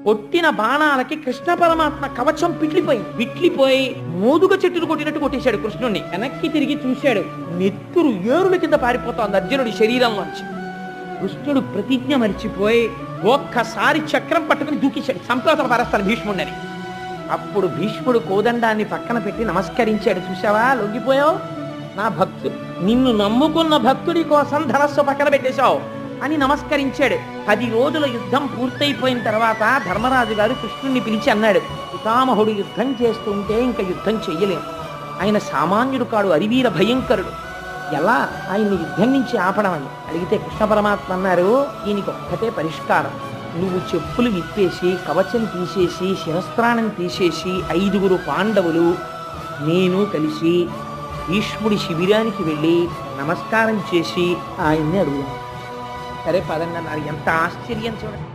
కొట్టిన బాణాలకి కృష్ణ పరమాత్మ కవచం పిట్లిపోయి మోదుగ చెట్టును కొట్టినట్టు కొట్టేశాడు కృష్ణుణ్ణి. వెనక్కి తిరిగి చూశాడు, నెత్తురు ఏరుల కింద పారిపోతోంది అర్జునుడి శరీరంలోంచి. కృష్ణుడు ప్రతిజ్ఞ మరిచిపోయి ఒక్కసారి చక్రం పట్టుకుని దూకేశాడు, సంప్రోతల పరస్తాను భీష్ముడిని. అప్పుడు భీష్ముడు కోదండాన్ని పక్కన పెట్టి నమస్కరించాడు. చూసావా, లొంగిపోయావు, నా నిన్ను నమ్ముకున్న భక్తుడి కోసం ధనస్సు పక్కన పెట్టేశావు అని నమస్కరించాడు. 10 రోజుల యుద్ధం పూర్తయిపోయిన తర్వాత ధర్మరాజు గారు కృష్ణుణ్ణి పిలిచి అన్నాడు, పితామహుడు యుద్ధం చేస్తుంటే ఇంకా యుద్ధం చెయ్యలేము, ఆయన సామాన్యుడు కాడు, అరివీర భయంకరుడు, ఎలా ఆయన్ని యుద్ధం నుంచి ఆపడం అని అడిగితే కృష్ణ పరమాత్మ అన్నారు, దీనికి ఒక్కటే పరిష్కారం, నువ్వు చెప్పులు విప్పేసి కవచం తీసేసి శిరస్త్రాణం తీసేసి 5గురు పాండవులు నేను కలిసి భీష్ముడి శిబిరానికి వెళ్ళి నమస్కారం చేసి ఆయన్ని అడుగుదాం. సరే పదండి అన్నారు. ఎంత ఆశ్చర్యం చూడండి.